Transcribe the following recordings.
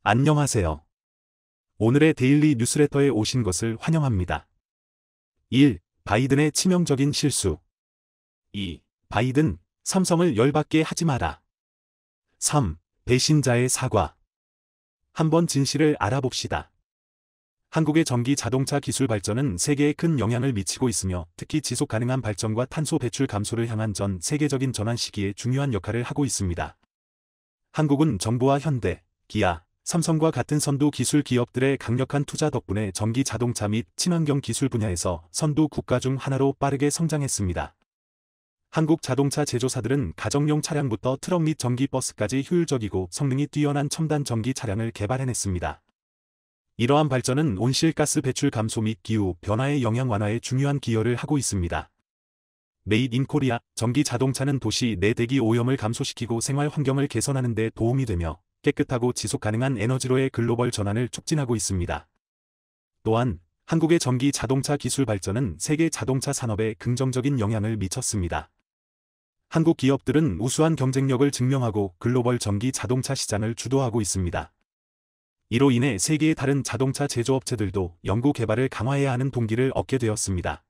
안녕하세요. 오늘의 데일리 뉴스레터에 오신 것을 환영합니다. 1. 바이든의 치명적인 실수. 2. 바이든, 삼성을 열받게 하지 마라. 3. 배신자의 사과. 한번 진실을 알아봅시다. 한국의 전기 자동차 기술 발전은 세계에 큰 영향을 미치고 있으며 특히 지속 가능한 발전과 탄소 배출 감소를 향한 전 세계적인 전환 시기에 중요한 역할을 하고 있습니다. 한국은 정부와 현대, 기아, 삼성과 같은 선두 기술 기업들의 강력한 투자 덕분에 전기 자동차 및 친환경 기술 분야에서 선두 국가 중 하나로 빠르게 성장했습니다. 한국 자동차 제조사들은 가정용 차량부터 트럭 및 전기버스까지 효율적이고 성능이 뛰어난 첨단 전기 차량을 개발해냈습니다. 이러한 발전은 온실가스 배출 감소 및 기후 변화의 영향 완화에 중요한 기여를 하고 있습니다. 메이드 인 코리아, 전기 자동차는 도시 내 대기 오염을 감소시키고 생활 환경을 개선하는 데 도움이 되며 깨끗하고 지속 가능한 에너지로의 글로벌 전환을 촉진하고 있습니다. 또한 한국의 전기 자동차 기술 발전은 세계 자동차 산업에 긍정적인 영향을 미쳤습니다. 한국 기업들은 우수한 경쟁력을 증명하고 글로벌 전기 자동차 시장을 주도하고 있습니다. 이로 인해 세계의 다른 자동차 제조업체들도 연구 개발을 강화해야 하는 동기를 얻게 되었습니다.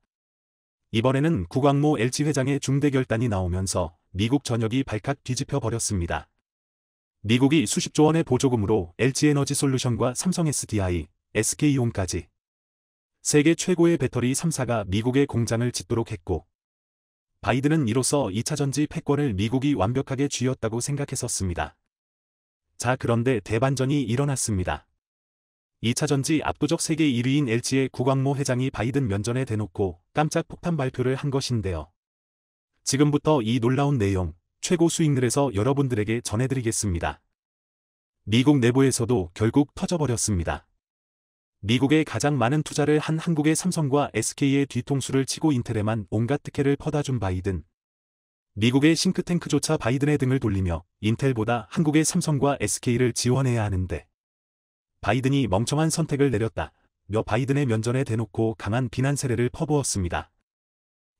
이번에는 구광모 LG 회장의 중대 결단이 나오면서 미국 전역이 발칵 뒤집혀 버렸습니다. 미국이 수십조 원의 보조금으로 LG에너지솔루션과 삼성 SDI, SK온까지 세계 최고의 배터리 3사가 미국의 공장을 짓도록 했고, 바이든은 이로써 2차전지 패권을 미국이 완벽하게 쥐었다고 생각했었습니다. 자, 그런데 대반전이 일어났습니다. 2차전지 압도적 세계 1위인 LG의 구광모 회장이 바이든 면전에 대놓고 깜짝 폭탄 발표를 한 것인데요. 지금부터 이 놀라운 내용, 최고 수익률에서 여러분들에게 전해드리겠습니다. 미국 내부에서도 결국 터져버렸습니다. 미국에 가장 많은 투자를 한 한국의 삼성과 SK의 뒤통수를 치고 인텔에만 온갖 특혜를 퍼다 준 바이든. 미국의 싱크탱크조차 바이든의 등을 돌리며 인텔보다 한국의 삼성과 SK를 지원해야 하는데 바이든이 멍청한 선택을 내렸다며 바이든의 면전에 대놓고 강한 비난 세례를 퍼부었습니다.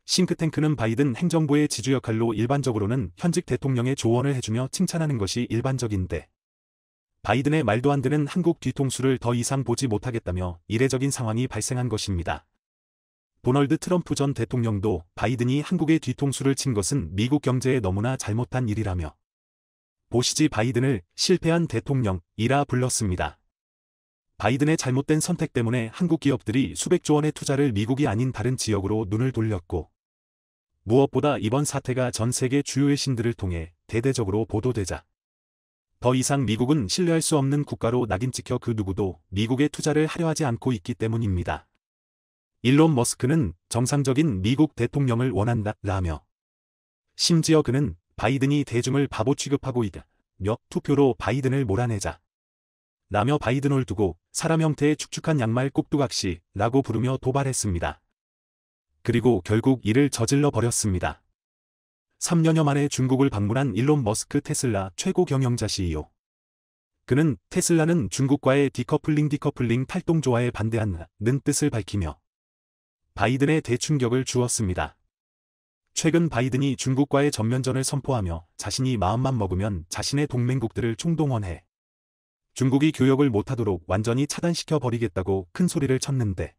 싱크탱크는 바이든 행정부의 지주 역할로 일반적으로는 현직 대통령의 조언을 해주며 칭찬하는 것이 일반적인데 바이든의 말도 안 되는 한국 뒤통수를 더 이상 보지 못하겠다며 이례적인 상황이 발생한 것입니다. 도널드 트럼프 전 대통령도 바이든이 한국의 뒤통수를 친 것은 미국 경제에 너무나 잘못한 일이라며 보시지 바이든을 실패한 대통령이라 불렀습니다. 바이든의 잘못된 선택 때문에 한국 기업들이 수백조 원의 투자를 미국이 아닌 다른 지역으로 눈을 돌렸고 무엇보다 이번 사태가 전 세계 주요의 신들을 통해 대대적으로 보도되자 더 이상 미국은 신뢰할 수 없는 국가로 낙인 찍혀 그 누구도 미국에 투자를 하려 하지 않고 있기 때문입니다. 일론 머스크는 정상적인 미국 대통령을 원한다라며 심지어 그는 바이든이 대중을 바보 취급하고 있다며 투표로 바이든을 몰아내자 라며 바이든을 두고 사람 형태의 축축한 양말 꼭두각시라고 부르며 도발했습니다. 그리고 결국 이를 저질러 버렸습니다. 3년여 만에 중국을 방문한 일론 머스크 테슬라 최고 경영자 CEO. 그는 테슬라는 중국과의 디커플링 탈동조화에 반대한다는 뜻을 밝히며 바이든의 대충격을 주었습니다. 최근 바이든이 중국과의 전면전을 선포하며 자신이 마음만 먹으면 자신의 동맹국들을 총동원해 중국이 교역을 못하도록 완전히 차단시켜 버리겠다고 큰 소리를 쳤는데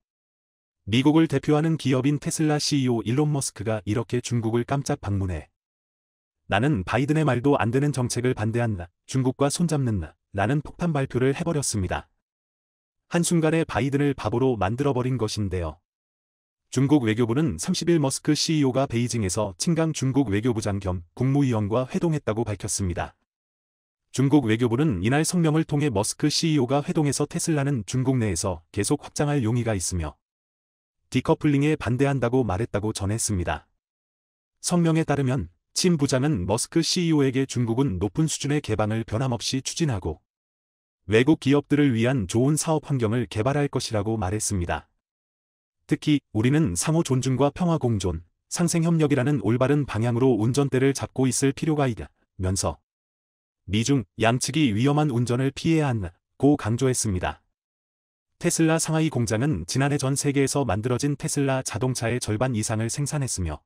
미국을 대표하는 기업인 테슬라 CEO 일론 머스크가 이렇게 중국을 깜짝 방문해 나는 바이든의 말도 안 되는 정책을 반대한다, 중국과 손잡는다 라는 폭탄 발표를 해버렸습니다. 한순간에 바이든을 바보로 만들어버린 것인데요. 중국 외교부는 30일 머스크 CEO가 베이징에서 칭강 중국 외교부장 겸 국무위원과 회동했다고 밝혔습니다. 중국 외교부는 이날 성명을 통해 머스크 CEO가 회동에서 테슬라는 중국 내에서 계속 확장할 용의가 있으며 디커플링에 반대한다고 말했다고 전했습니다. 성명에 따르면 친 부장은 머스크 CEO에게 중국은 높은 수준의 개방을 변함없이 추진하고 외국 기업들을 위한 좋은 사업 환경을 개발할 것이라고 말했습니다. 특히 우리는 상호 존중과 평화 공존, 상생 협력이라는 올바른 방향으로 운전대를 잡고 있을 필요가 있다면서 미중 양측이 위험한 운전을 피해야 한다고 강조했습니다. 테슬라 상하이 공장은 지난해 전 세계에서 만들어진 테슬라 자동차의 절반 이상을 생산했으며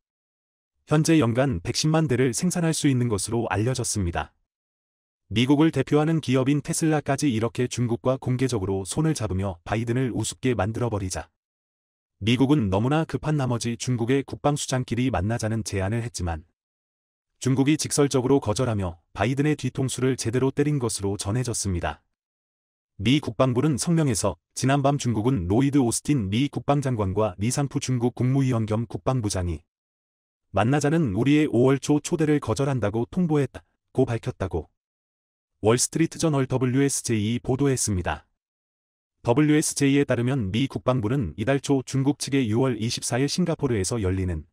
현재 연간 110만 대를 생산할 수 있는 것으로 알려졌습니다. 미국을 대표하는 기업인 테슬라까지 이렇게 중국과 공개적으로 손을 잡으며 바이든을 우습게 만들어버리자 미국은 너무나 급한 나머지 중국의 국방수장끼리 만나자는 제안을 했지만 중국이 직설적으로 거절하며 바이든의 뒤통수를 제대로 때린 것으로 전해졌습니다. 미 국방부는 성명에서 지난밤 중국은 로이드 오스틴 미 국방장관과 리상푸 중국 국무위원 겸 국방부장이 만나자는 우리의 5월 초 초대를 거절한다고 통보했다고 밝혔다고 월스트리트저널 WSJ이 보도했습니다. WSJ에 따르면 미 국방부는 이달 초 중국 측의 6월 24일 싱가포르에서 열리는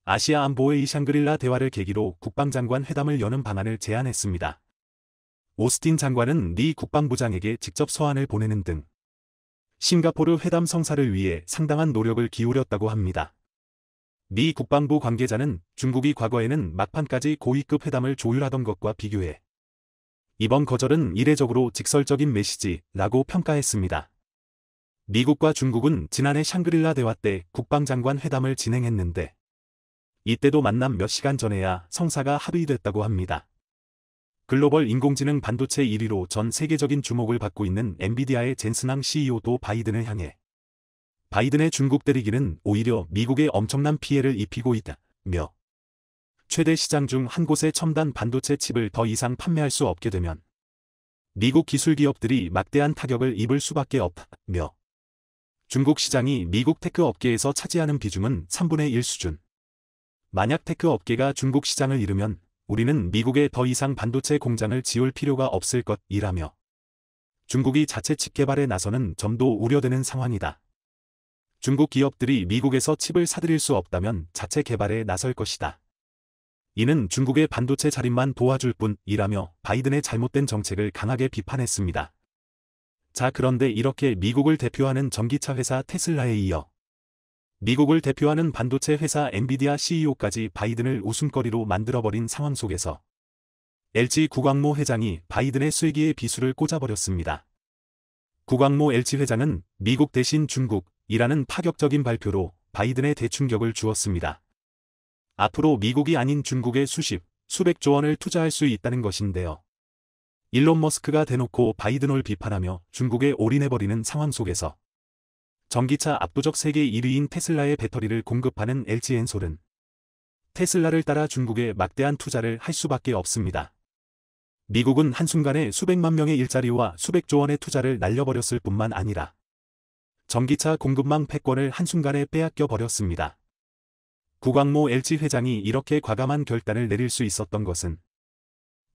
아시아 안보회의 샹그릴라 대화를 계기로 국방장관 회담을 여는 방안을 제안했습니다. 오스틴 장관은 리 국방부장에게 직접 서한을 보내는 등 싱가포르 회담 성사를 위해 상당한 노력을 기울였다고 합니다. 미 국방부 관계자는 중국이 과거에는 막판까지 고위급 회담을 조율하던 것과 비교해 이번 거절은 이례적으로 직설적인 메시지라고 평가했습니다. 미국과 중국은 지난해 샹그릴라 대화 때 국방장관 회담을 진행했는데 이때도 만남 몇 시간 전에야 성사가 합의됐다고 합니다. 글로벌 인공지능 반도체 1위로 전 세계적인 주목을 받고 있는 엔비디아의 젠슨항 CEO도 바이든을 향해 바이든의 중국 때리기는 오히려 미국에 엄청난 피해를 입히고 있다며 최대 시장 중 한 곳에 첨단 반도체 칩을 더 이상 판매할 수 없게 되면 미국 기술 기업들이 막대한 타격을 입을 수밖에 없다며 중국 시장이 미국 테크 업계에서 차지하는 비중은 3분의 1 수준. 만약 테크 업계가 중국 시장을 잃으면 우리는 미국에 더 이상 반도체 공장을 지을 필요가 없을 것이라며 중국이 자체 칩 개발에 나서는 점도 우려되는 상황이다. 중국 기업들이 미국에서 칩을 사들일 수 없다면 자체 개발에 나설 것이다. 이는 중국의 반도체 자립만 도와줄 뿐이라며 바이든의 잘못된 정책을 강하게 비판했습니다. 자, 그런데 이렇게 미국을 대표하는 전기차 회사 테슬라에 이어 미국을 대표하는 반도체 회사 엔비디아 CEO까지 바이든을 웃음거리로 만들어버린 상황 속에서 LG 구광모 회장이 바이든의 쐐기에 비수를 꽂아버렸습니다. 구광모 LG 회장은 미국 대신 중국이라는 파격적인 발표로 바이든의 대충격을 주었습니다. 앞으로 미국이 아닌 중국에 수백조 원을 투자할 수 있다는 것인데요. 일론 머스크가 대놓고 바이든을 비판하며 중국에 올인해버리는 상황 속에서 전기차 압도적 세계 1위인 테슬라의 배터리를 공급하는 LG엔솔은 테슬라를 따라 중국에 막대한 투자를 할 수밖에 없습니다. 미국은 한순간에 수백만 명의 일자리와 수백조 원의 투자를 날려버렸을 뿐만 아니라 전기차 공급망 패권을 한순간에 빼앗겨 버렸습니다. 구광모 LG 회장이 이렇게 과감한 결단을 내릴 수 있었던 것은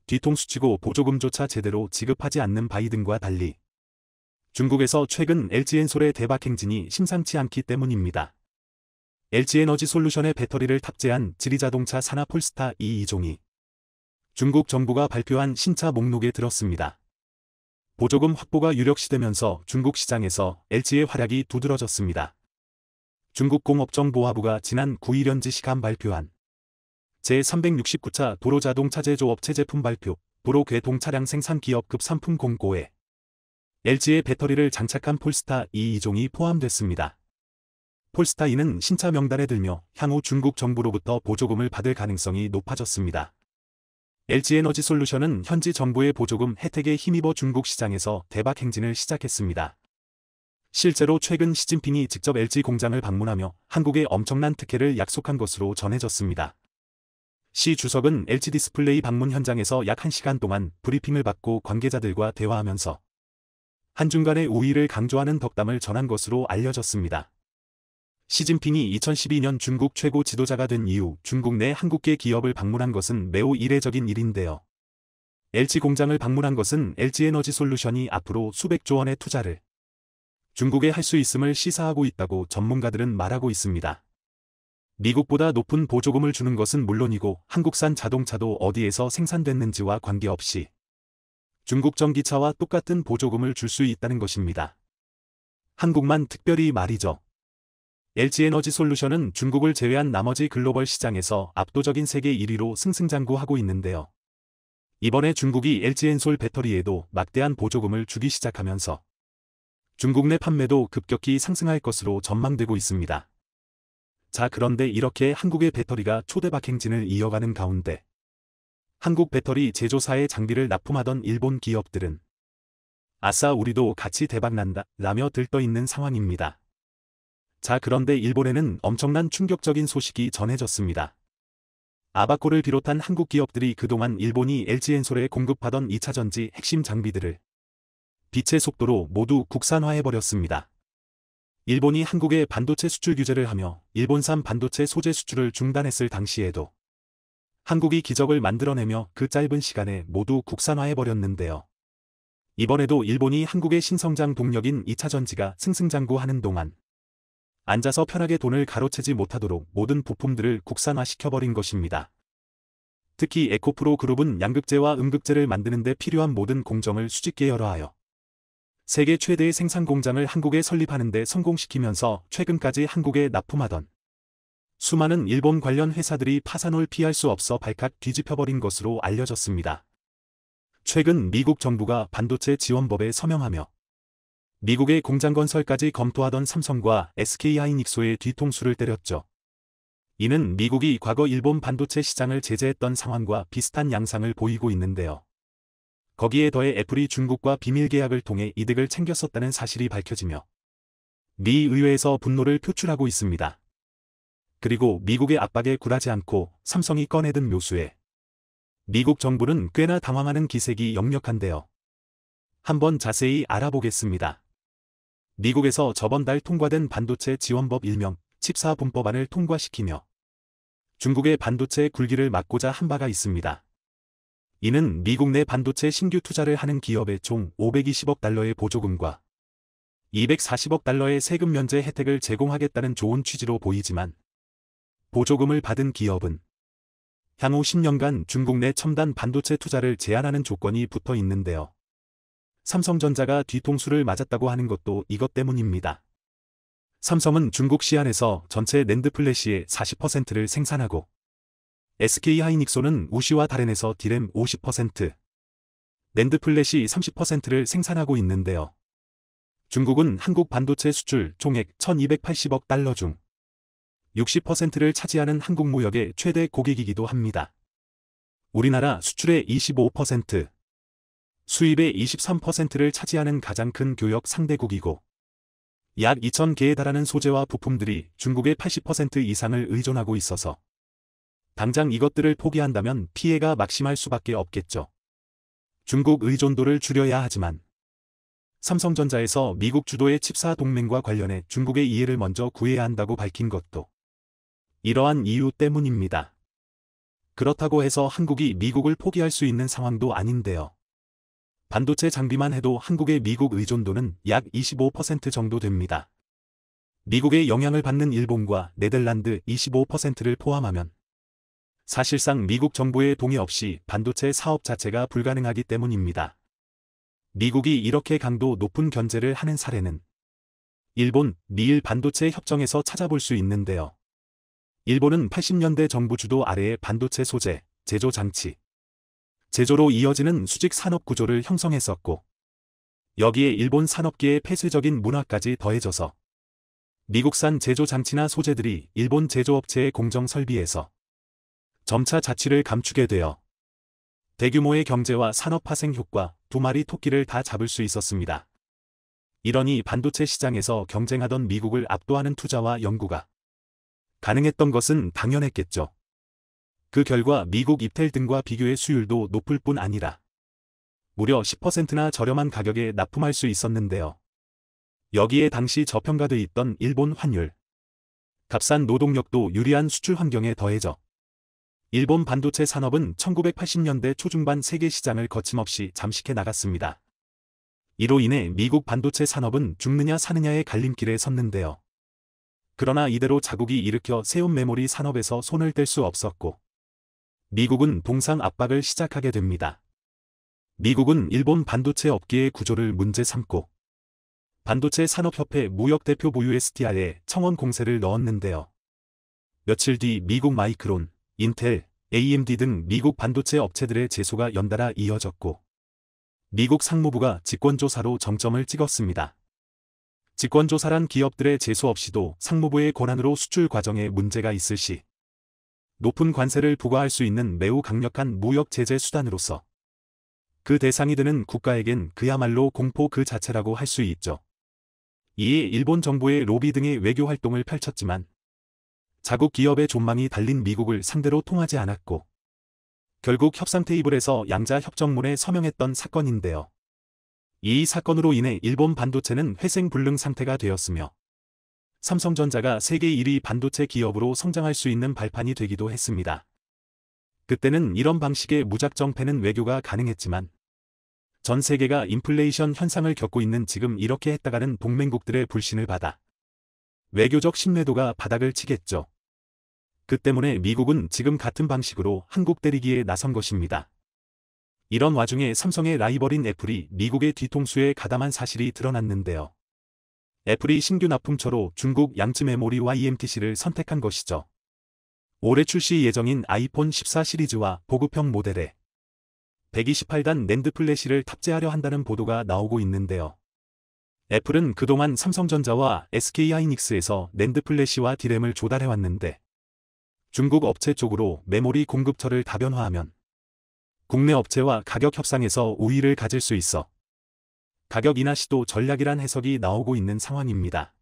뒤통수치고 보조금조차 제대로 지급하지 않는 바이든과 달리 중국에서 최근 LG엔솔의 대박 행진이 심상치 않기 때문입니다. LG에너지솔루션의 배터리를 탑재한 지리자동차 산하 폴스타 E 2종이 중국 정부가 발표한 신차 목록에 들었습니다. 보조금 확보가 유력시되면서 중국 시장에서 LG의 활약이 두드러졌습니다. 중국공업정보화부가 지난 9일 현지 시간 발표한 제369차 도로자동차 제조업체 제품 발표 도로괴동 차량 생산 기업급 상품 공고에 LG의 배터리를 장착한 폴스타 E 2종이 포함됐습니다. 폴스타 E는 신차 명단에 들며 향후 중국 정부로부터 보조금을 받을 가능성이 높아졌습니다. LG에너지솔루션은 현지 정부의 보조금 혜택에 힘입어 중국 시장에서 대박 행진을 시작했습니다. 실제로 최근 시진핑이 직접 LG 공장을 방문하며 한국에 엄청난 특혜를 약속한 것으로 전해졌습니다. 시 주석은 LG 디스플레이 방문 현장에서 약 1시간 동안 브리핑을 받고 관계자들과 대화하면서 한중간의 우위를 강조하는 덕담을 전한 것으로 알려졌습니다. 시진핑이 2012년 중국 최고 지도자가 된 이후 중국 내 한국계 기업을 방문한 것은 매우 이례적인 일인데요. LG 공장을 방문한 것은 LG에너지솔루션이 앞으로 수백조 원의 투자를 중국에 할 수 있음을 시사하고 있다고 전문가들은 말하고 있습니다. 미국보다 높은 보조금을 주는 것은 물론이고 한국산 자동차도 어디에서 생산됐는지와 관계없이 중국 전기차와 똑같은 보조금을 줄 수 있다는 것입니다. 한국만 특별히 말이죠. LG에너지솔루션은 중국을 제외한 나머지 글로벌 시장에서 압도적인 세계 1위로 승승장구하고 있는데요. 이번에 중국이 LG엔솔 배터리에도 막대한 보조금을 주기 시작하면서 중국 내 판매도 급격히 상승할 것으로 전망되고 있습니다. 자, 그런데 이렇게 한국의 배터리가 초대박 행진을 이어가는 가운데 한국 배터리 제조사의 장비를 납품하던 일본 기업들은 아싸 우리도 같이 대박난다 라며 들떠있는 상황입니다. 자, 그런데 일본에는 엄청난 충격적인 소식이 전해졌습니다. 아바코를 비롯한 한국 기업들이 그동안 일본이 LG엔솔에 공급하던 2차전지 핵심 장비들을 빛의 속도로 모두 국산화해버렸습니다. 일본이 한국에 반도체 수출 규제를 하며 일본산 반도체 소재 수출을 중단했을 당시에도 한국이 기적을 만들어내며 그 짧은 시간에 모두 국산화해버렸는데요. 이번에도 일본이 한국의 신성장 동력인 2차전지가 승승장구하는 동안 앉아서 편하게 돈을 가로채지 못하도록 모든 부품들을 국산화시켜버린 것입니다. 특히 에코프로 그룹은 양극재와 음극재를 만드는 데 필요한 모든 공정을 수직 계열화하여 세계 최대의 생산 공장을 한국에 설립하는 데 성공시키면서 최근까지 한국에 납품하던 수많은 일본 관련 회사들이 파산을 피할 수 없어 발칵 뒤집혀버린 것으로 알려졌습니다. 최근 미국 정부가 반도체 지원법에 서명하며 미국의 공장 건설까지 검토하던 삼성과 SK하이닉스의 뒤통수를 때렸죠. 이는 미국이 과거 일본 반도체 시장을 제재했던 상황과 비슷한 양상을 보이고 있는데요. 거기에 더해 애플이 중국과 비밀 계약을 통해 이득을 챙겼었다는 사실이 밝혀지며 미 의회에서 분노를 표출하고 있습니다. 그리고 미국의 압박에 굴하지 않고 삼성이 꺼내든 묘수에 미국 정부는 꽤나 당황하는 기색이 역력한데요. 한번 자세히 알아보겠습니다. 미국에서 저번 달 통과된 반도체 지원법 일명 칩4 분법안을 통과시키며 중국의 반도체 굴기를 막고자 한 바가 있습니다. 이는 미국 내 반도체 신규 투자를 하는 기업에 총 520억 달러의 보조금과 240억 달러의 세금 면제 혜택을 제공하겠다는 좋은 취지로 보이지만 보조금을 받은 기업은 향후 10년간 중국 내 첨단 반도체 투자를 제한하는 조건이 붙어 있는데요. 삼성전자가 뒤통수를 맞았다고 하는 것도 이것 때문입니다. 삼성은 중국 시안에서 전체 낸드 플래시의 40%를 생산하고 SK하이닉스는 우시와 다롄에서 디램 50%, 낸드 플래시 30%를 생산하고 있는데요. 중국은 한국 반도체 수출 총액 1280억 달러 중 60%를 차지하는 한국 무역의 최대 고객이기도 합니다. 우리나라 수출의 25%, 수입의 23%를 차지하는 가장 큰 교역 상대국이고 약 2,000개에 달하는 소재와 부품들이 중국의 80% 이상을 의존하고 있어서 당장 이것들을 포기한다면 피해가 막심할 수밖에 없겠죠. 중국 의존도를 줄여야 하지만 삼성전자에서 미국 주도의 칩사 동맹과 관련해 중국의 이해를 먼저 구해야 한다고 밝힌 것도 이러한 이유 때문입니다. 그렇다고 해서 한국이 미국을 포기할 수 있는 상황도 아닌데요. 반도체 장비만 해도 한국의 미국 의존도는 약 25% 정도 됩니다. 미국의 영향을 받는 일본과 네덜란드 25%를 포함하면 사실상 미국 정부의 동의 없이 반도체 사업 자체가 불가능하기 때문입니다. 미국이 이렇게 강도 높은 견제를 하는 사례는 일본, 미일 반도체 협정에서 찾아볼 수 있는데요. 일본은 80년대 정부 주도 아래의 반도체 소재, 제조 장치, 제조로 이어지는 수직 산업 구조를 형성했었고 여기에 일본 산업계의 폐쇄적인 문화까지 더해져서 미국산 제조 장치나 소재들이 일본 제조업체의 공정 설비에서 점차 자취를 감추게 되어 대규모의 경제와 산업 파생 효과 두 마리 토끼를 다 잡을 수 있었습니다. 이러니 반도체 시장에서 경쟁하던 미국을 압도하는 투자와 연구가 가능했던 것은 당연했겠죠. 그 결과 미국 입텔 등과 비교해 수율도 높을 뿐 아니라 무려 10%나 저렴한 가격에 납품할 수 있었는데요. 여기에 당시 저평가돼 있던 일본 환율, 값싼 노동력도 유리한 수출 환경에 더해져 일본 반도체 산업은 1980년대 초중반 세계 시장을 거침없이 잠식해 나갔습니다. 이로 인해 미국 반도체 산업은 죽느냐 사느냐의 갈림길에 섰는데요. 그러나 이대로 자국이 일으켜 세운 메모리 산업에서 손을 뗄 수 없었고 미국은 동상 압박을 시작하게 됩니다. 미국은 일본 반도체 업계의 구조를 문제 삼고 반도체 산업협회 무역대표 부유 STI에 청원 공세를 넣었는데요. 며칠 뒤 미국 마이크론, 인텔, AMD 등 미국 반도체 업체들의 제소가 연달아 이어졌고 미국 상무부가 직권조사로 정점을 찍었습니다. 직권조사란 기업들의 제소 없이도 상무부의 권한으로 수출 과정에 문제가 있을 시 높은 관세를 부과할 수 있는 매우 강력한 무역 제재 수단으로서 그 대상이 되는 국가에겐 그야말로 공포 그 자체라고 할 수 있죠. 이에 일본 정부의 로비 등의 외교 활동을 펼쳤지만 자국 기업의 존망이 달린 미국을 상대로 통하지 않았고 결국 협상 테이블에서 양자 협정문에 서명했던 사건인데요. 이 사건으로 인해 일본 반도체는 회생불능 상태가 되었으며 삼성전자가 세계 1위 반도체 기업으로 성장할 수 있는 발판이 되기도 했습니다. 그때는 이런 방식의 무작정 패는 외교가 가능했지만 전 세계가 인플레이션 현상을 겪고 있는 지금 이렇게 했다가는 동맹국들의 불신을 받아 외교적 신뢰도가 바닥을 치겠죠. 그 때문에 미국은 지금 같은 방식으로 한국 때리기에 나선 것입니다. 이런 와중에 삼성의 라이벌인 애플이 미국의 뒤통수에 가담한 사실이 드러났는데요. 애플이 신규 납품처로 중국 양쯔 메모리와 EMTC를 선택한 것이죠. 올해 출시 예정인 아이폰 14 시리즈와 보급형 모델에 128단 낸드 플래시를 탑재하려 한다는 보도가 나오고 있는데요. 애플은 그동안 삼성전자와 SK하이닉스에서 낸드 플래시와 D램을 조달해왔는데 중국 업체 쪽으로 메모리 공급처를 다변화하면 국내 업체와 가격 협상에서 우위를 가질 수 있어 가격 인하 시도 전략이란 해석이 나오고 있는 상황입니다.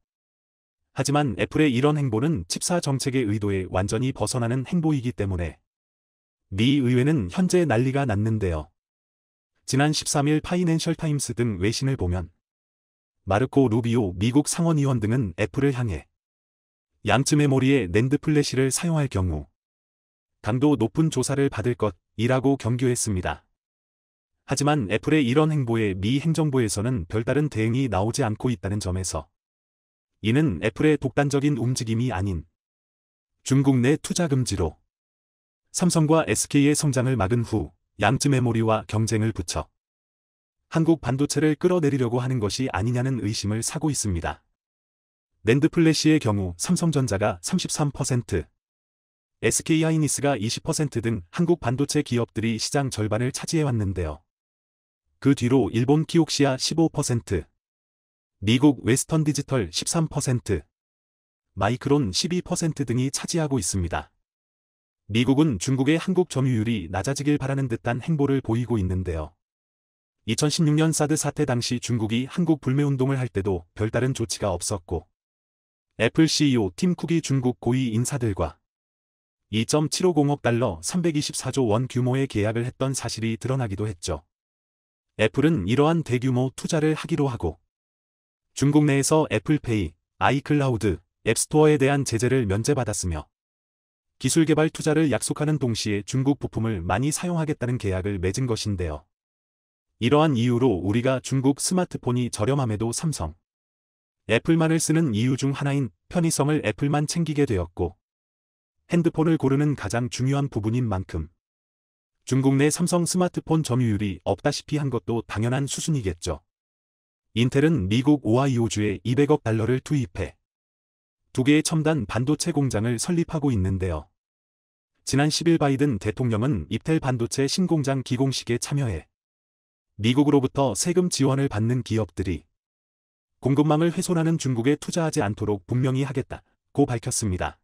하지만 애플의 이런 행보는 칩사 정책의 의도에 완전히 벗어나는 행보이기 때문에 미 의회는 현재 난리가 났는데요. 지난 13일 파이낸셜 타임스 등 외신을 보면 마르코 루비오 미국 상원의원 등은 애플을 향해 양쯔 메모리의 낸드 플래시를 사용할 경우 강도 높은 조사를 받을 것이라고 경고했습니다. 하지만 애플의 이런 행보에 미 행정부에서는 별다른 대응이 나오지 않고 있다는 점에서 이는 애플의 독단적인 움직임이 아닌 중국 내 투자 금지로 삼성과 SK의 성장을 막은 후 양쯔 메모리와 경쟁을 붙여 한국 반도체를 끌어내리려고 하는 것이 아니냐는 의심을 사고 있습니다. 낸드 플래시의 경우 삼성전자가 33%, SK하이닉스가 20% 등 한국 반도체 기업들이 시장 절반을 차지해왔는데요. 그 뒤로 일본 키옥시아 15%, 미국 웨스턴 디지털 13%, 마이크론 12% 등이 차지하고 있습니다. 미국은 중국의 한국 점유율이 낮아지길 바라는 듯한 행보를 보이고 있는데요. 2016년 사드 사태 당시 중국이 한국 불매운동을 할 때도 별다른 조치가 없었고 애플 CEO 팀 쿡이 중국 고위 인사들과 2.750억 달러 324조 원 규모의 계약을 했던 사실이 드러나기도 했죠. 애플은 이러한 대규모 투자를 하기로 하고 중국 내에서 애플페이, 아이클라우드, 앱스토어에 대한 제재를 면제받았으며 기술 개발 투자를 약속하는 동시에 중국 부품을 많이 사용하겠다는 계약을 맺은 것인데요. 이러한 이유로 우리가 중국 스마트폰이 저렴함에도 삼성, 애플만을 쓰는 이유 중 하나인 편의성을 애플만 챙기게 되었고 핸드폰을 고르는 가장 중요한 부분인 만큼 중국 내 삼성 스마트폰 점유율이 없다시피 한 것도 당연한 수준이겠죠. 인텔은 미국 오하이오주에 200억 달러를 투입해 2개의 첨단 반도체 공장을 설립하고 있는데요. 지난 10일 바이든 대통령은 입텔 반도체 신공장 기공식에 참여해 미국으로부터 세금 지원을 받는 기업들이 공급망을 훼손하는 중국에 투자하지 않도록 분명히 하겠다고 밝혔습니다.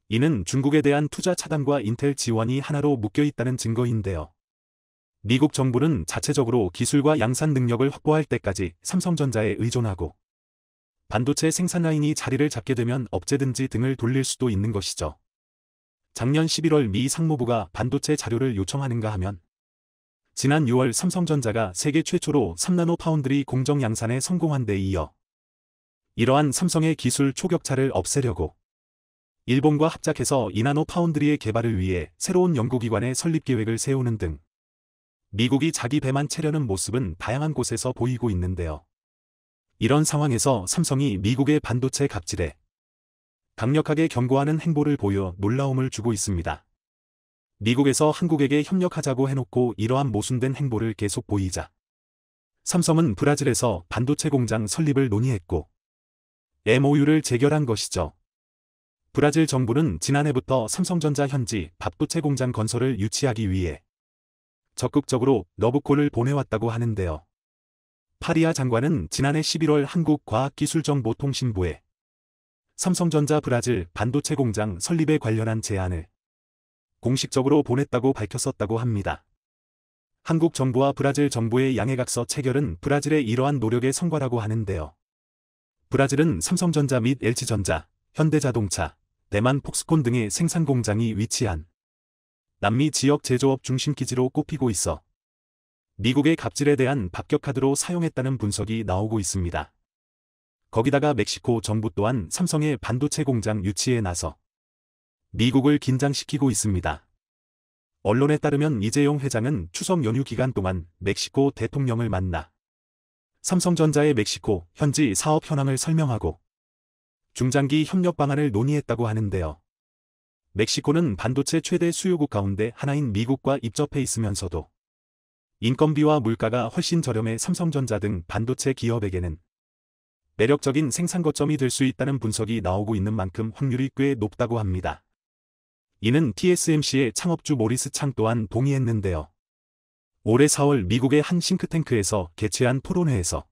이는 중국에 대한 투자 차단과 인텔 지원이 하나로 묶여 있다는 증거인데요. 미국 정부는 자체적으로 기술과 양산 능력을 확보할 때까지 삼성전자에 의존하고 반도체 생산 라인이 자리를 잡게 되면 업체든지 등을 돌릴 수도 있는 것이죠. 작년 11월 미 상무부가 반도체 자료를 요청하는가 하면 지난 6월 삼성전자가 세계 최초로 3나노 파운드리 공정 양산에 성공한 데 이어 이러한 삼성의 기술 초격차를 없애려고 일본과 합작해서 2나노 파운드리의 개발을 위해 새로운 연구기관의 설립 계획을 세우는 등 미국이 자기 배만 채려는 모습은 다양한 곳에서 보이고 있는데요. 이런 상황에서 삼성이 미국의 반도체 갑질에 강력하게 경고하는 행보를 보여 놀라움을 주고 있습니다. 미국에서 한국에게 협력하자고 해놓고 이러한 모순된 행보를 계속 보이자 삼성은 브라질에서 반도체 공장 설립을 논의했고 MOU를 체결한 것이죠. 브라질 정부는 지난해부터 삼성전자 현지 반도체 공장 건설을 유치하기 위해 적극적으로 러브콜을 보내왔다고 하는데요. 파리아 장관은 지난해 11월 한국과학기술정보통신부에 삼성전자 브라질 반도체 공장 설립에 관련한 제안을 공식적으로 보냈다고 밝혔었다고 합니다. 한국 정부와 브라질 정부의 양해각서 체결은 브라질의 이러한 노력의 성과라고 하는데요. 브라질은 삼성전자 및 LG전자, 현대자동차, 대만 폭스콘 등의 생산 공장이 위치한 남미 지역 제조업 중심 기지로 꼽히고 있어 미국의 갑질에 대한 박격 카드로 사용했다는 분석이 나오고 있습니다. 거기다가 멕시코 정부 또한 삼성의 반도체 공장 유치에 나서 미국을 긴장시키고 있습니다. 언론에 따르면 이재용 회장은 추석 연휴 기간 동안 멕시코 대통령을 만나 삼성전자의 멕시코 현지 사업 현황을 설명하고 중장기 협력 방안을 논의했다고 하는데요. 멕시코는 반도체 최대 수요국 가운데 하나인 미국과 입접해 있으면서도 인건비와 물가가 훨씬 저렴해 삼성전자 등 반도체 기업에게는 매력적인 생산 거점이 될 수 있다는 분석이 나오고 있는 만큼 확률이 꽤 높다고 합니다. 이는 TSMC의 창업주 모리스 창 또한 동의했는데요. 올해 4월 미국의 한 싱크탱크에서 개최한 토론회에서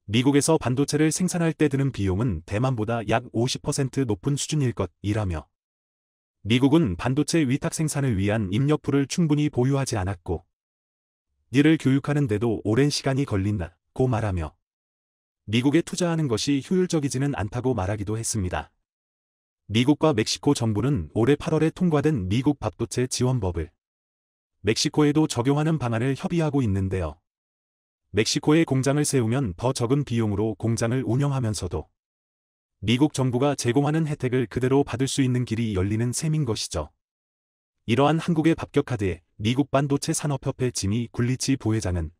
미국에서 반도체를 생산할 때 드는 비용은 대만보다 약 50% 높은 수준일 것이라며 미국은 반도체 위탁 생산을 위한 인력풀을 충분히 보유하지 않았고 이를 교육하는 데도 오랜 시간이 걸린다고 말하며 미국에 투자하는 것이 효율적이지는 않다고 말하기도 했습니다. 미국과 멕시코 정부는 올해 8월에 통과된 미국 반도체 지원법을 멕시코에도 적용하는 방안을 협의하고 있는데요. 멕시코에 공장을 세우면 더 적은 비용으로 공장을 운영하면서도 미국 정부가 제공하는 혜택을 그대로 받을 수 있는 길이 열리는 셈인 것이죠. 이러한 한국의 박격 카드에 미국 반도체 산업협회 지미 굴리치 부회장은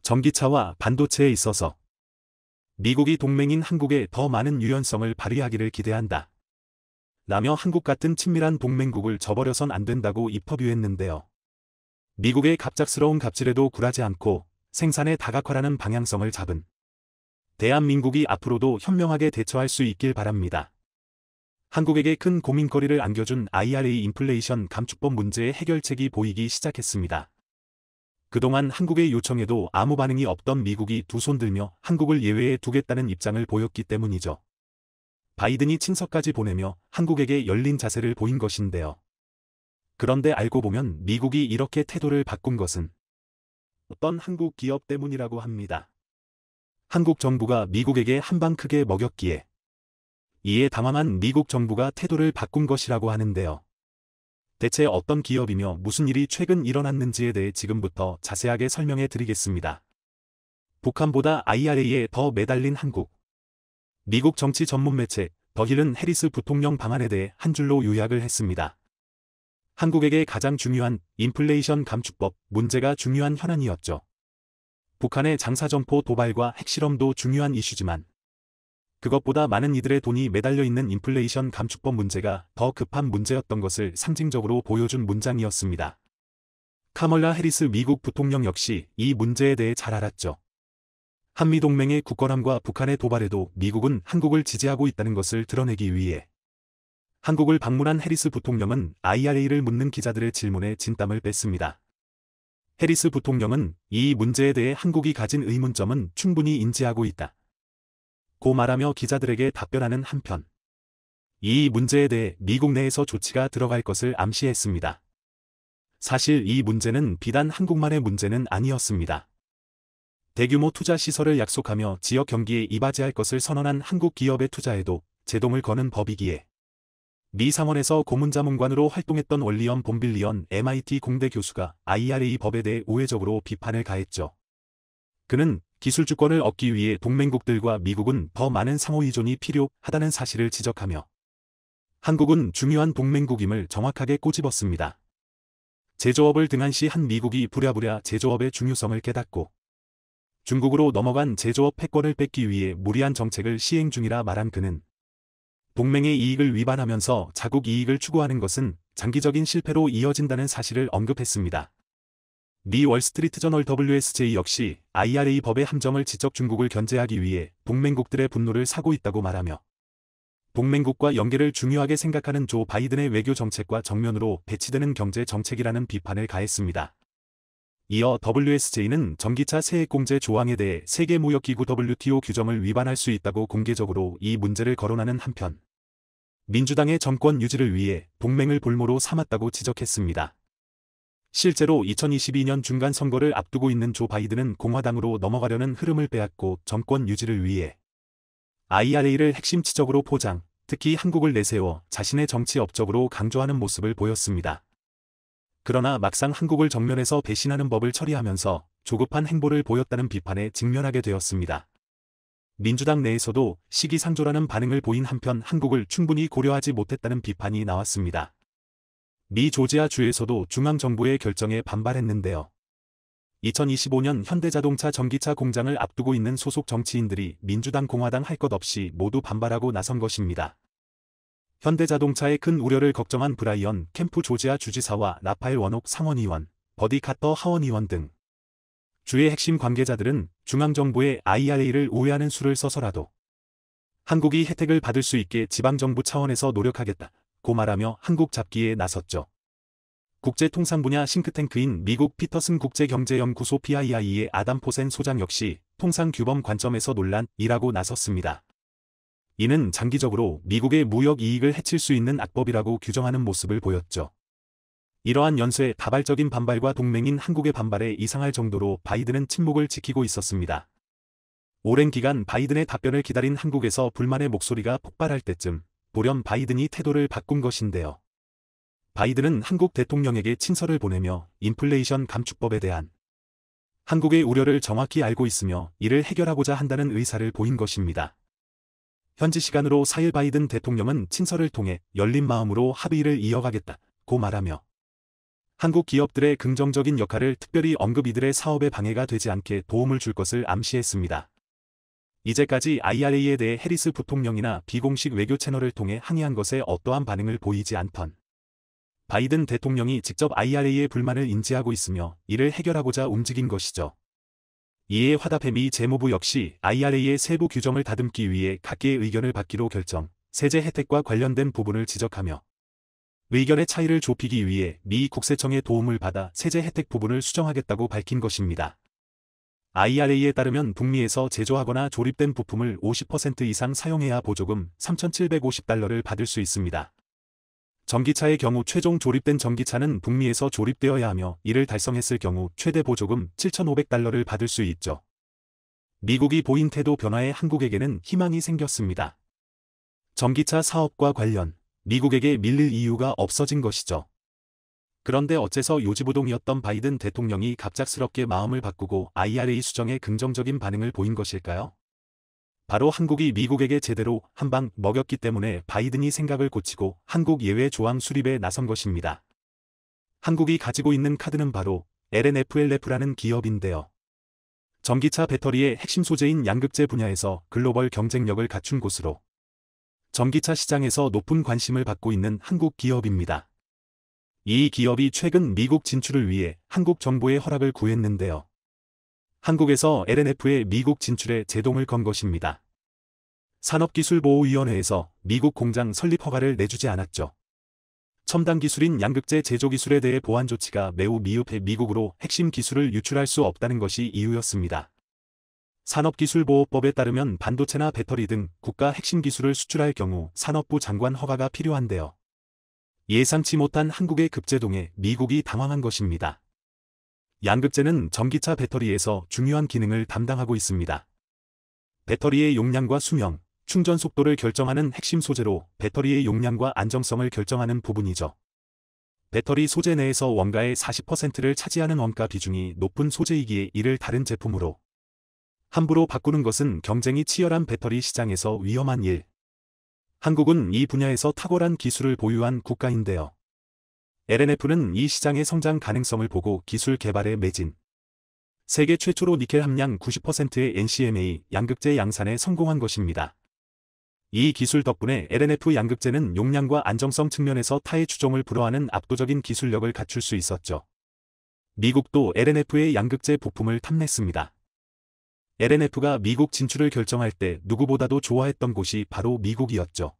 전기차와 반도체에 있어서 미국이 동맹인 한국에 더 많은 유연성을 발휘하기를 기대한다 라며 한국 같은 친밀한 동맹국을 저버려선 안 된다고 인터뷰했는데요. 미국의 갑작스러운 갑질에도 굴하지 않고 생산의 다각화라는 방향성을 잡은 대한민국이 앞으로도 현명하게 대처할 수 있길 바랍니다. 한국에게 큰 고민거리를 안겨준 IRA 인플레이션 감축법 문제의 해결책이 보이기 시작했습니다. 그동안 한국의 요청에도 아무 반응이 없던 미국이 두 손 들며 한국을 예외에 두겠다는 입장을 보였기 때문이죠. 바이든이 친서까지 보내며 한국에게 열린 자세를 보인 것인데요. 그런데 알고 보면 미국이 이렇게 태도를 바꾼 것은 어떤 한국 기업 때문이라고 합니다. 한국 정부가 미국에게 한 방 크게 먹였기에 이에 당황한 미국 정부가 태도를 바꾼 것이라고 하는데요. 대체 어떤 기업이며 무슨 일이 최근 일어났는지에 대해 지금부터 자세하게 설명해 드리겠습니다. 북한보다 IRA에 더 매달린 한국. 미국 정치 전문 매체 더 힐은 해리스 부통령 방안에 대해 한 줄로 요약을 했습니다. 한국에게 가장 중요한 인플레이션 감축법 문제가 중요한 현안이었죠. 북한의 장사점포 도발과 핵실험도 중요한 이슈지만 그것보다 많은 이들의 돈이 매달려 있는 인플레이션 감축법 문제가 더 급한 문제였던 것을 상징적으로 보여준 문장이었습니다. 카멀라 해리스 미국 부통령 역시 이 문제에 대해 잘 알았죠. 한미동맹의 굳건함과 북한의 도발에도 미국은 한국을 지지하고 있다는 것을 드러내기 위해 한국을 방문한 해리스 부통령은 IRA를 묻는 기자들의 질문에 진땀을 뺐습니다. 해리스 부통령은 이 문제에 대해 한국이 가진 의문점은 충분히 인지하고 있다 고 말하며 기자들에게 답변하는 한편 이 문제에 대해 미국 내에서 조치가 들어갈 것을 암시했습니다. 사실 이 문제는 비단 한국만의 문제는 아니었습니다. 대규모 투자 시설을 약속하며 지역 경기에 이바지할 것을 선언한 한국 기업의 투자에도 제동을 거는 법이기에 미 상원에서 고문자문관으로 활동했던 월리언 본빌리언 MIT 공대 교수가 IRA 법에 대해 우회적으로 비판을 가했죠. 그는 기술주권을 얻기 위해 동맹국들과 미국은 더 많은 상호의존이 필요하다는 사실을 지적하며 한국은 중요한 동맹국임을 정확하게 꼬집었습니다. 제조업을 등한시한 미국이 부랴부랴 제조업의 중요성을 깨닫고 중국으로 넘어간 제조업 패권을 뺏기 위해 무리한 정책을 시행 중이라 말한 그는 동맹의 이익을 위반하면서 자국 이익을 추구하는 것은 장기적인 실패로 이어진다는 사실을 언급했습니다. 미 월스트리트저널 WSJ 역시 IRA 법의 함정을 지적 중국을 견제하기 위해 동맹국들의 분노를 사고 있다고 말하며 동맹국과 연계를 중요하게 생각하는 조 바이든의 외교 정책과 정면으로 배치되는 경제 정책이라는 비판을 가했습니다. 이어 WSJ는 전기차 세액 공제 조항에 대해 세계무역기구 WTO 규정을 위반할 수 있다고 공개적으로 이 문제를 거론하는 한편 민주당의 정권 유지를 위해 동맹을 볼모로 삼았다고 지적했습니다. 실제로 2022년 중간 선거를 앞두고 있는 조 바이든은 공화당으로 넘어가려는 흐름을 빼앗고 정권 유지를 위해 IRA를 핵심 지적으로 포장, 특히 한국을 내세워 자신의 정치 업적으로 강조하는 모습을 보였습니다. 그러나 막상 한국을 정면에서 배신하는 법을 처리하면서 조급한 행보를 보였다는 비판에 직면하게 되었습니다. 민주당 내에서도 시기상조라는 반응을 보인 한편 한국을 충분히 고려하지 못했다는 비판이 나왔습니다. 미 조지아 주에서도 중앙정부의 결정에 반발했는데요. 2025년 현대자동차 전기차 공장을 앞두고 있는 소속 정치인들이 민주당 공화당 할 것 없이 모두 반발하고 나선 것입니다. 현대자동차의 큰 우려를 걱정한 브라이언 캠프 조지아 주지사와 라파엘 워녹 상원의원, 버디 카터 하원의원 등 주의 핵심 관계자들은 중앙정부의 IRA를 우회하는 수를 써서라도 한국이 혜택을 받을 수 있게 지방정부 차원에서 노력하겠다고 말하며 한국 잡기에 나섰죠. 국제통상 분야 싱크탱크인 미국 피터슨 국제경제연구소 PII의 아담 포센 소장 역시 통상규범 관점에서 논란이라고 나섰습니다. 이는 장기적으로 미국의 무역 이익을 해칠 수 있는 악법이라고 규정하는 모습을 보였죠. 이러한 연쇄 다발적인 반발과 동맹인 한국의 반발에 이상할 정도로 바이든은 침묵을 지키고 있었습니다. 오랜 기간 바이든의 답변을 기다린 한국에서 불만의 목소리가 폭발할 때쯤 돌연 바이든이 태도를 바꾼 것인데요. 바이든은 한국 대통령에게 친서를 보내며 인플레이션 감축법에 대한 한국의 우려를 정확히 알고 있으며 이를 해결하고자 한다는 의사를 보인 것입니다. 현지 시간으로 4일 바이든 대통령은 친서를 통해 열린 마음으로 합의를 이어가겠다고 말하며 한국 기업들의 긍정적인 역할을 특별히 언급 이들의 사업에 방해가 되지 않게 도움을 줄 것을 암시했습니다. 이제까지 IRA에 대해 해리스 부통령이나 비공식 외교 채널을 통해 항의한 것에 어떠한 반응을 보이지 않던 바이든 대통령이 직접 IRA의 불만을 인지하고 있으며 이를 해결하고자 움직인 것이죠. 이에 화답해 미 재무부 역시 IRA의 세부 규정을 다듬기 위해 각계의 의견을 받기로 결정, 세제 혜택과 관련된 부분을 지적하며 의견의 차이를 좁히기 위해 미 국세청의 도움을 받아 세제 혜택 부분을 수정하겠다고 밝힌 것입니다. IRA에 따르면 북미에서 제조하거나 조립된 부품을 50% 이상 사용해야 보조금 $3,750를 받을 수 있습니다. 전기차의 경우 최종 조립된 전기차는 북미에서 조립되어야 하며 이를 달성했을 경우 최대 보조금 $7,500를 받을 수 있죠. 미국이 보인 태도 변화에 한국에게는 희망이 생겼습니다. 전기차 사업과 관련 미국에게 밀릴 이유가 없어진 것이죠. 그런데 어째서 요지부동이었던 바이든 대통령이 갑작스럽게 마음을 바꾸고 IRA 수정에 긍정적인 반응을 보인 것일까요? 바로 한국이 미국에게 제대로 한 방 먹였기 때문에 바이든이 생각을 고치고 한국 예외 조항 수립에 나선 것입니다. 한국이 가지고 있는 카드는 바로 LNFLF라는 기업인데요. 전기차 배터리의 핵심 소재인 양극재 분야에서 글로벌 경쟁력을 갖춘 곳으로 전기차 시장에서 높은 관심을 받고 있는 한국 기업입니다. 이 기업이 최근 미국 진출을 위해 한국 정부의 허락을 구했는데요. 한국에서 LNF의 미국 진출에 제동을 건 것입니다. 산업기술보호위원회에서 미국 공장 설립 허가를 내주지 않았죠. 첨단 기술인 양극재 제조 기술에 대해 보안 조치가 매우 미흡해 미국으로 핵심 기술을 유출할 수 없다는 것이 이유였습니다. 산업기술보호법에 따르면 반도체나 배터리 등 국가 핵심 기술을 수출할 경우 산업부 장관 허가가 필요한데요. 예상치 못한 한국의 급제동에 미국이 당황한 것입니다. 양극재는 전기차 배터리에서 중요한 기능을 담당하고 있습니다. 배터리의 용량과 수명, 충전 속도를 결정하는 핵심 소재로 배터리의 용량과 안정성을 결정하는 부분이죠. 배터리 소재 내에서 원가의 40%를 차지하는 원가 비중이 높은 소재이기에 이를 다른 제품으로 함부로 바꾸는 것은 경쟁이 치열한 배터리 시장에서 위험한 일. 한국은 이 분야에서 탁월한 기술을 보유한 국가인데요. LNF는 이 시장의 성장 가능성을 보고 기술 개발에 매진. 세계 최초로 니켈 함량 90%의 NCMA 양극재 양산에 성공한 것입니다. 이 기술 덕분에 LNF 양극재는 용량과 안정성 측면에서 타의 추종을 불허하는 압도적인 기술력을 갖출 수 있었죠. 미국도 LNF의 양극재 부품을 탐냈습니다. LNF가 미국 진출을 결정할 때 누구보다도 좋아했던 곳이 바로 미국이었죠.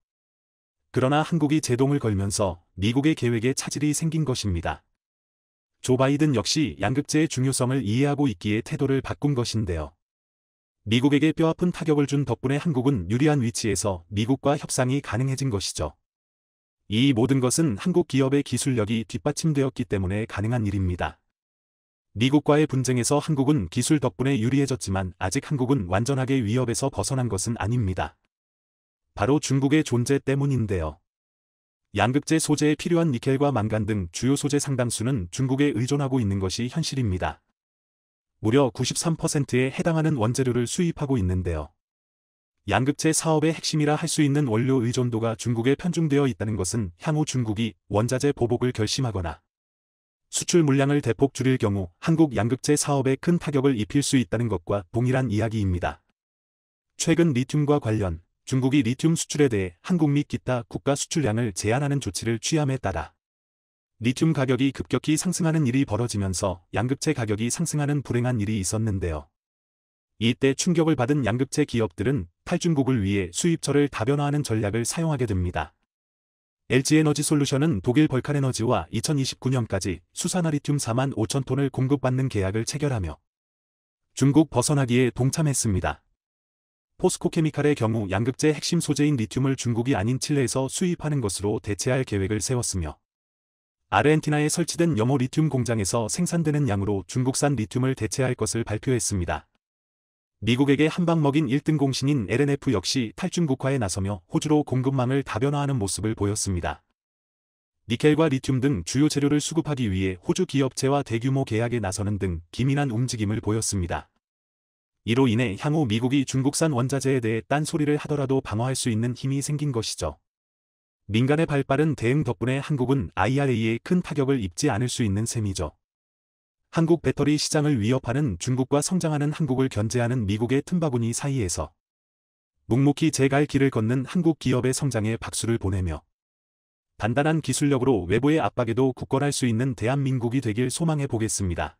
그러나 한국이 제동을 걸면서 미국의 계획에 차질이 생긴 것입니다. 조 바이든 역시 양극재의 중요성을 이해하고 있기에 태도를 바꾼 것인데요. 미국에게 뼈아픈 타격을 준 덕분에 한국은 유리한 위치에서 미국과 협상이 가능해진 것이죠. 이 모든 것은 한국 기업의 기술력이 뒷받침되었기 때문에 가능한 일입니다. 미국과의 분쟁에서 한국은 기술 덕분에 유리해졌지만 아직 한국은 완전하게 위협에서 벗어난 것은 아닙니다. 바로 중국의 존재 때문인데요. 양극재 소재에 필요한 니켈과 망간 등 주요 소재 상당수는 중국에 의존하고 있는 것이 현실입니다. 무려 93%에 해당하는 원재료를 수입하고 있는데요. 양극재 사업의 핵심이라 할 수 있는 원료 의존도가 중국에 편중되어 있다는 것은 향후 중국이 원자재 보복을 결심하거나 수출 물량을 대폭 줄일 경우 한국 양극재 사업에 큰 타격을 입힐 수 있다는 것과 동일한 이야기입니다. 최근 리튬과 관련 중국이 리튬 수출에 대해 한국 및 기타 국가 수출량을 제한하는 조치를 취함에 따라 리튬 가격이 급격히 상승하는 일이 벌어지면서 양극재 가격이 상승하는 불행한 일이 있었는데요. 이때 충격을 받은 양극재 기업들은 탈중국을 위해 수입처를 다변화하는 전략을 사용하게 됩니다. LG에너지솔루션은 독일 벌칸에너지와 2029년까지 수산화 리튬 4만 5천 톤을 공급받는 계약을 체결하며 중국 벗어나기에 동참했습니다. 포스코케미칼의 경우 양극재 핵심 소재인 리튬을 중국이 아닌 칠레에서 수입하는 것으로 대체할 계획을 세웠으며 아르헨티나에 설치된 염호 리튬 공장에서 생산되는 양으로 중국산 리튬을 대체할 것을 발표했습니다. 미국에게 한방 먹인 1등 공신인 LNF 역시 탈중국화에 나서며 호주로 공급망을 다변화하는 모습을 보였습니다. 니켈과 리튬 등 주요 재료를 수급하기 위해 호주 기업체와 대규모 계약에 나서는 등 기민한 움직임을 보였습니다. 이로 인해 향후 미국이 중국산 원자재에 대해 딴소리를 하더라도 방어할 수 있는 힘이 생긴 것이죠. 민간의 발빠른 대응 덕분에 한국은 IRA에 큰 타격을 입지 않을 수 있는 셈이죠. 한국 배터리 시장을 위협하는 중국과 성장하는 한국을 견제하는 미국의 틈바구니 사이에서 묵묵히 제갈 길을 걷는 한국 기업의 성장에 박수를 보내며 단단한 기술력으로 외부의 압박에도 굳건할 수 있는 대한민국이 되길 소망해 보겠습니다.